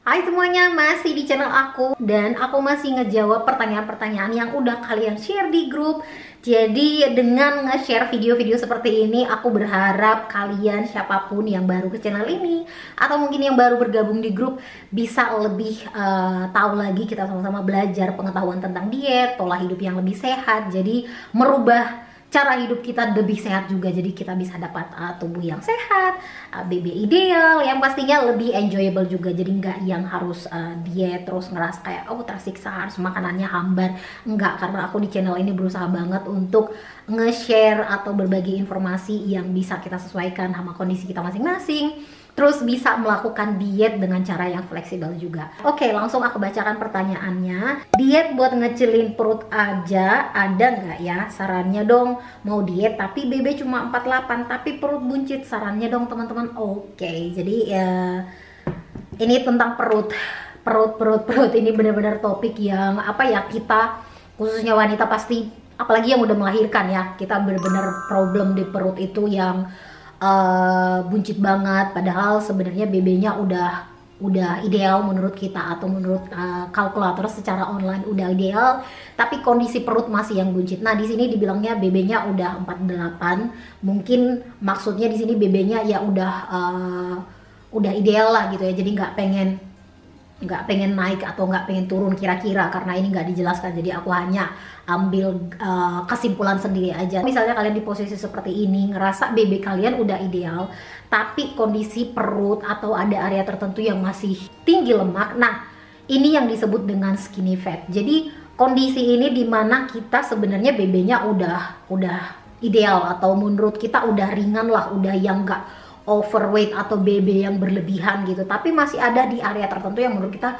Hai semuanya, masih di channel aku dan aku masih ngejawab pertanyaan-pertanyaan yang udah kalian share di grup. Jadi dengan nge-share video-video seperti ini, aku berharap kalian siapapun yang baru ke channel ini atau mungkin yang baru bergabung di grup bisa lebih tahu lagi, kita sama-sama belajar pengetahuan tentang diet, pola hidup yang lebih sehat. Jadi merubah cara hidup kita lebih sehat juga, jadi kita bisa dapat tubuh yang sehat, BB ideal, yang pastinya lebih enjoyable juga. Jadi nggak yang harus diet terus ngerasa kayak oh tersiksa harus makanannya hambar. Enggak, karena aku di channel ini berusaha banget untuk nge-share atau berbagi informasi yang bisa kita sesuaikan sama kondisi kita masing-masing, terus bisa melakukan diet dengan cara yang fleksibel juga. Oke, langsung aku bacakan pertanyaannya. Diet buat ngecilin perut aja ada nggak ya? Sarannya dong. Mau diet tapi BB cuma 48 tapi perut buncit, sarannya dong teman-teman. Oke, jadi ini tentang perut ini benar-benar topik yang apa ya, kita khususnya wanita pasti, apalagi yang udah melahirkan ya, kita benar-benar problem di perut itu yang buncit banget. Padahal sebenarnya BB-nya udah ideal menurut kita atau menurut kalkulator secara online udah ideal, tapi kondisi perut masih yang buncit. Nah, di sini dibilangnya BB-nya udah 48. Mungkin maksudnya di sini BB-nya ya udah ideal lah gitu ya. Jadi nggak pengen naik atau nggak pengen turun kira-kira, karena ini nggak dijelaskan. Jadi aku hanya ambil kesimpulan sendiri aja. Misalnya kalian di posisi seperti ini, ngerasa BB kalian udah ideal tapi kondisi perut atau ada area tertentu yang masih tinggi lemak, nah ini yang disebut dengan skinny fat. Jadi kondisi ini dimana kita sebenarnya BB-nya udah ideal atau menurut kita udah ringan lah, udah yang nggak overweight atau BB yang berlebihan gitu, tapi masih ada di area tertentu yang menurut kita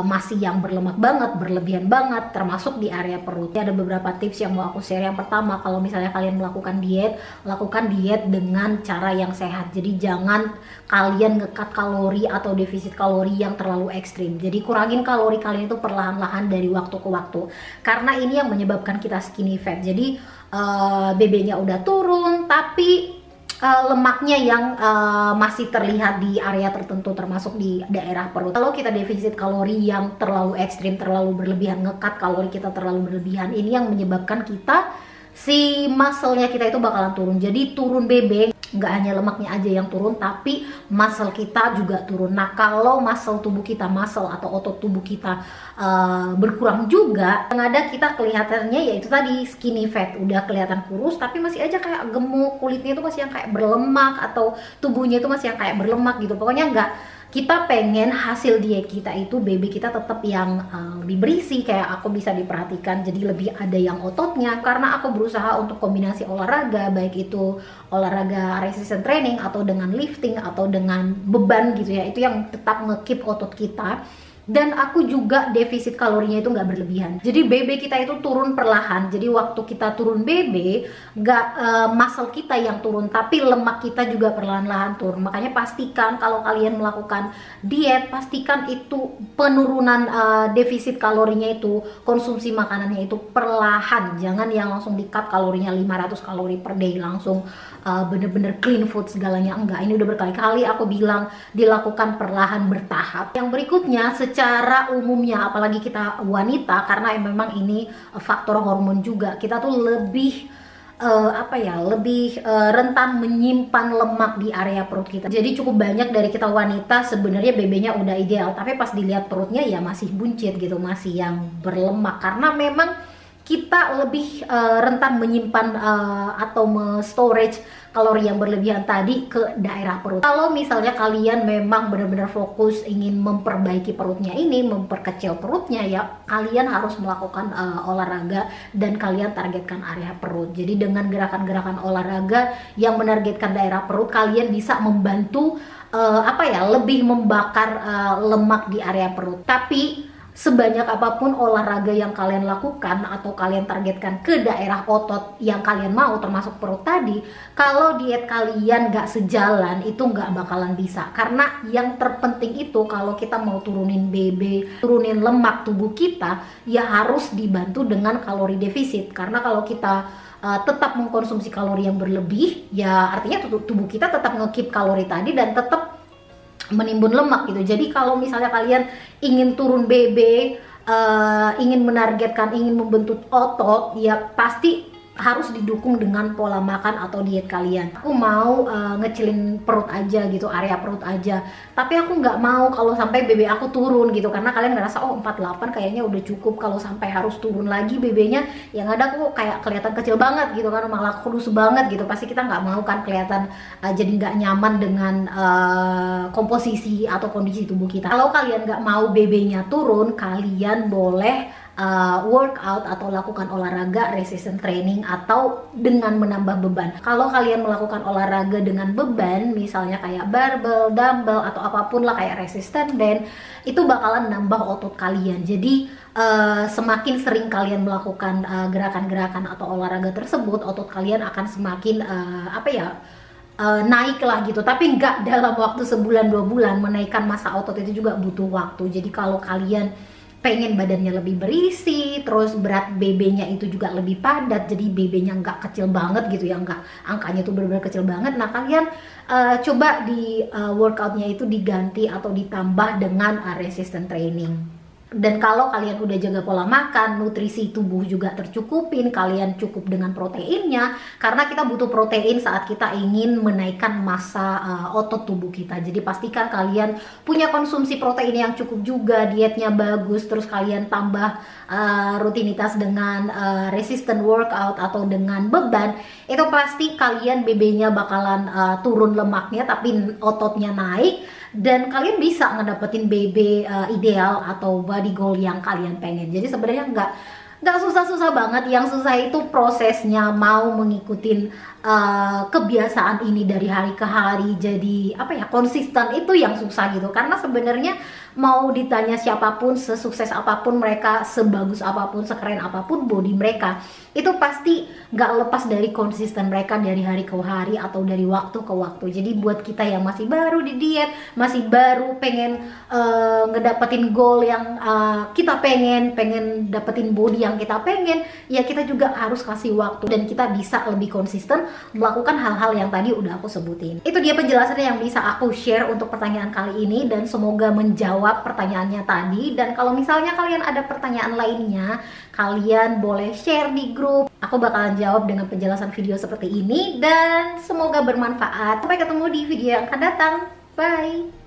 masih yang berlemak banget, berlebihan banget, termasuk di area perut. Ada beberapa tips yang mau aku share. Yang pertama, kalau misalnya kalian melakukan diet, lakukan diet dengan cara yang sehat. Jadi jangan kalian ngekat kalori atau defisit kalori yang terlalu ekstrim. Jadi kurangin kalori kalian itu perlahan-lahan dari waktu ke waktu, karena ini yang menyebabkan kita skinny fat. Jadi BB-nya udah turun tapi lemaknya yang masih terlihat di area tertentu, termasuk di daerah perut. Kalau kita defisit kalori yang terlalu ekstrim, terlalu berlebihan, ngekat kalori kita terlalu berlebihan, ini yang menyebabkan kita si muscle-nya kita itu bakalan turun. Jadi turun BB, nggak hanya lemaknya aja yang turun, tapi muscle kita juga turun. Nah, kalau muscle tubuh kita, muscle atau otot tubuh kita berkurang juga, yang ada kita kelihatannya yaitu tadi skinny fat, udah kelihatan kurus tapi masih aja kayak gemuk, kulitnya itu masih yang kayak berlemak atau tubuhnya itu masih yang kayak berlemak gitu. Pokoknya nggak, kita pengen hasil diet kita itu BB kita tetap yang lebih berisi, kayak aku bisa diperhatikan, jadi lebih ada yang ototnya, karena aku berusaha untuk kombinasi olahraga, baik itu olahraga resistance training atau dengan lifting atau dengan beban gitu ya, itu yang tetap nge-keep otot kita. Dan aku juga defisit kalorinya itu nggak berlebihan, jadi BB kita itu turun perlahan. Jadi waktu kita turun BB, nggak muscle kita yang turun, tapi lemak kita juga perlahan-lahan turun. Makanya pastikan kalau kalian melakukan diet, pastikan itu penurunan defisit kalorinya itu, konsumsi makanannya itu perlahan. Jangan yang langsung di-cut kalorinya 500 kalori per day, langsung bener-bener clean food segalanya. Enggak, ini udah berkali-kali aku bilang dilakukan perlahan, bertahap. Yang berikutnya, secara umumnya apalagi kita wanita, karena memang ini faktor hormon juga, kita tuh lebih lebih rentan menyimpan lemak di area perut kita. Jadi cukup banyak dari kita wanita sebenarnya BB-nya udah ideal, tapi pas dilihat perutnya ya masih buncit gitu, masih yang berlemak, karena memang kita lebih rentan menyimpan atau storage kalori yang berlebihan tadi ke daerah perut. Kalau misalnya kalian memang benar-benar fokus ingin memperbaiki perutnya ini, memperkecil perutnya, ya kalian harus melakukan olahraga dan kalian targetkan area perut. Jadi dengan gerakan-gerakan olahraga yang menargetkan daerah perut, kalian bisa membantu lebih membakar lemak di area perut. Tapi sebanyak apapun olahraga yang kalian lakukan atau kalian targetkan ke daerah otot yang kalian mau, termasuk perut tadi, kalau diet kalian nggak sejalan, itu nggak bakalan bisa. Karena yang terpenting itu kalau kita mau turunin BB, turunin lemak tubuh kita, ya harus dibantu dengan kalori defisit. Karena kalau kita tetap mengkonsumsi kalori yang berlebih, ya artinya tubuh kita tetap nge-keep kalori tadi dan tetap menimbun lemak gitu. Jadi kalau misalnya kalian ingin turun BB, ingin menargetkan, ingin membentuk otot, ya pasti harus didukung dengan pola makan atau diet kalian. Aku mau ngecilin perut aja gitu, area perut aja, tapi aku nggak mau kalau sampai BB aku turun gitu, karena kalian ngerasa oh 48 kayaknya udah cukup, kalau sampai harus turun lagi BB-nya yang ada kok kayak kelihatan kecil banget gitu kan, malah kurus banget gitu. Pasti kita nggak mau kan kelihatan jadi nggak nyaman dengan komposisi atau kondisi tubuh kita. Kalau kalian nggak mau BB-nya turun, kalian boleh workout atau lakukan olahraga resistance training atau dengan menambah beban. Kalau kalian melakukan olahraga dengan beban, misalnya kayak barbel, dumbbell atau apapun lah kayak resistance band, itu bakalan nambah otot kalian. Jadi semakin sering kalian melakukan gerakan-gerakan atau olahraga tersebut, otot kalian akan semakin naik lah gitu. Tapi nggak dalam waktu sebulan 2 bulan. Menaikkan massa otot itu juga butuh waktu. Jadi kalau kalian pengen badannya lebih berisi, terus berat BB-nya itu juga lebih padat, jadi BB-nya nggak kecil banget gitu ya, nggak, angkanya tuh benar-benar kecil banget. Nah kalian coba di workoutnya itu diganti atau ditambah dengan resistance training. Dan kalau kalian udah jaga pola makan, nutrisi tubuh juga tercukupin, kalian cukup dengan proteinnya, karena kita butuh protein saat kita ingin menaikkan massa otot tubuh kita. Jadi pastikan kalian punya konsumsi protein yang cukup juga, dietnya bagus, terus kalian tambah rutinitas dengan resistant workout atau dengan beban, itu pasti kalian BB-nya bakalan turun lemaknya tapi ototnya naik, dan kalian bisa ngedapetin BB ideal atau body goal yang kalian pengen. Jadi sebenarnya nggak susah-susah banget. Yang susah itu prosesnya, mau mengikutin kebiasaan ini dari hari ke hari, jadi konsisten, itu yang susah gitu. Karena sebenarnya mau ditanya siapapun, sesukses apapun mereka, sebagus apapun, sekeren apapun body mereka, itu pasti nggak lepas dari konsisten mereka dari hari ke hari atau dari waktu ke waktu. Jadi buat kita yang masih baru di diet, masih baru pengen ngedapetin goal yang kita pengen dapetin body yang kita pengen, ya kita juga harus kasih waktu, dan kita bisa lebih konsisten melakukan hal-hal yang tadi udah aku sebutin. Itu dia penjelasannya yang bisa aku share untuk pertanyaan kali ini, dan semoga menjawab pertanyaannya tadi. Dan kalau misalnya kalian ada pertanyaan lainnya, kalian boleh share di grup. Aku bakalan jawab dengan penjelasan video seperti ini, dan semoga bermanfaat. Sampai ketemu di video yang akan datang. Bye!